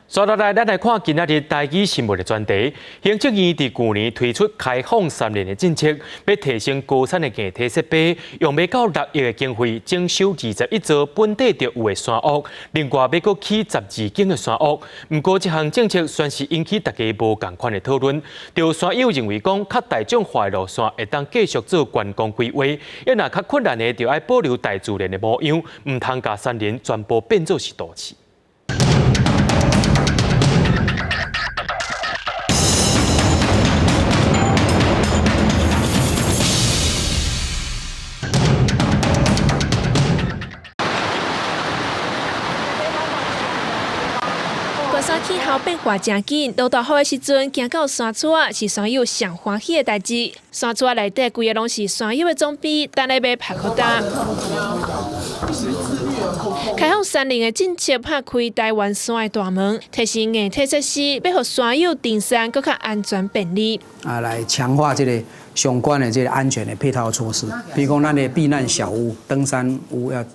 接下来，咱来看今仔日台语新闻的专题。行政院伫去年推出开放3年的政策，要提升高产的硬体设备，用要到6亿的经费征收21座本地就有的山屋，另外要搁起12间的山屋。不过，这项政策算是引起大家无共款的讨论。就山友认为讲，较大众化的路线会当继续做观光规划，要若较困难的，就要保留大自然的模样，唔通甲山林全部变做是都市。关山气候变化真紧，落大雨的时阵，行到山厝啊，是山友上欢喜的代志。山厝啊内底规个拢是山友的装备，等下要拍裤襠。开放3年的政策拍开台湾山的大门，提升硬体设施，要让山友登山更较安全便利。来强化这个相关的这个安全的配套措施，比如讲咱的避难小屋、登山屋要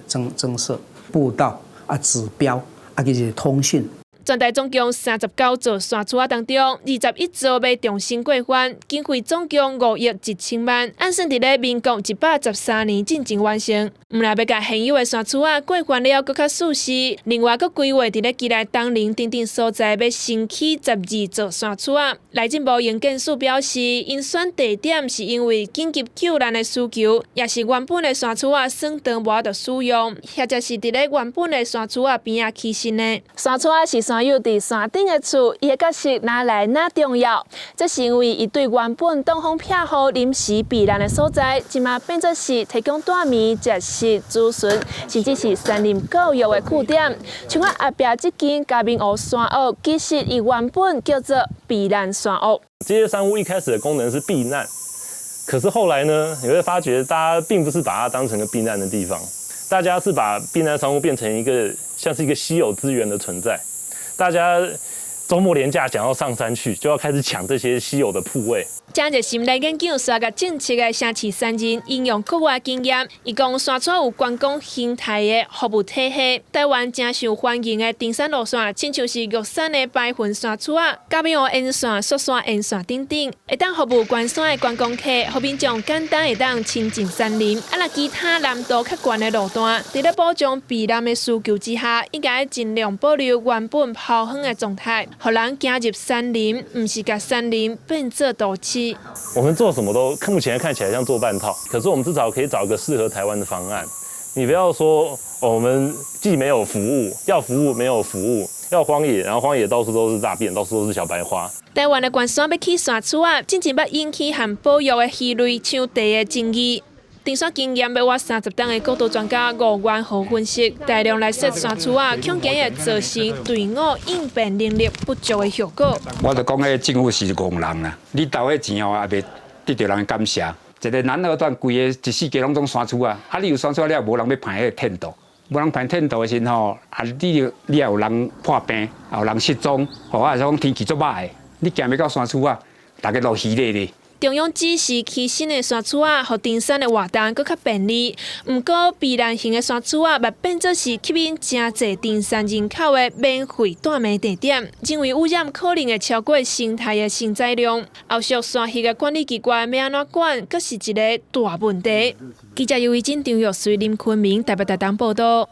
增设步道指标其实通讯。全台总共39座山厝啊当中，21座要重新规划，经费总共5亿1千万，按算伫咧民国113年进行完成。毋但要甲现有的山厝啊规划了更较舒适，另外佫规划伫咧基内东林等所在要新起12座山厝啊。内政部营建署表示，因选地点是因为紧急救难的需求，也是原本的山厝啊算长无法度使用，或者是伫咧原本的山厝啊边啊起新的山厝啊是山友伫山顶的厝，伊的角色哪来哪重要？这是因为伊对原本挡风避雨、临时避难的所在，即马变作是提供大眠、食食、储存，甚至是山林教育的据点。像我后壁这间嘉明湖山屋，其实伊原本叫做避难山屋。这些山屋一开始的功能是避难，可是后来呢，你会发觉大家并不是把它当成个避难的地方，大家是把避难山屋变成一个像是一个稀有资源的存在。大家周末连假想要上山去，就要开始抢这些稀有的铺位。正热心来研究山甲政策的城市山人应用国外经验，伊讲山厝有观光形态的服务体系，台湾正受欢迎的登山路线，亲像是玉山的白云山厝啊、嘉明湖沿线、雪山沿线等等，会当服务关山的观光客，互民众简单会当亲近山林。若其他难度较悬的路段，伫咧保障避难的需求之下，应该尽量保留原本抛远的状态，互人行入山林，毋是甲山林变做都市。我们做什么都目前看起来像做半套，可是我们至少可以找一个适合台湾的方案。你不要说我们既没有服务，要服务没有服务，要荒野，然后荒野到处都是大便，到处都是小白花。台湾的关山要起山厝啊，真正要引起和保育的鱼类抢地的争议。登山经验要我30档的高度专家吴元豪分析，大量来设山厝啊，恐惊会造成队伍应变能力不足的效果。我就讲，迄政府是戆人啦，你投迄钱也袂得到人感谢。一个南二段规个14家拢总山厝啊，你有山厝了，无人要排迄个天道，无人排天道的时候，你也有人破病，也有人失踪，或者讲天气足歹，你行要到山厝啊，大家都稀咧咧。中央指示起新的山厝啊，互登山的活动更较便利。不过，避难型的山厝啊，嘛变作是吸引真侪登山人口的免费短眠地点，因为污染可能会超过生态的承载量。后续山系的管理机关要安怎管，佫是一个大问题。记者由于真张玉水、林坤明台北台东报道。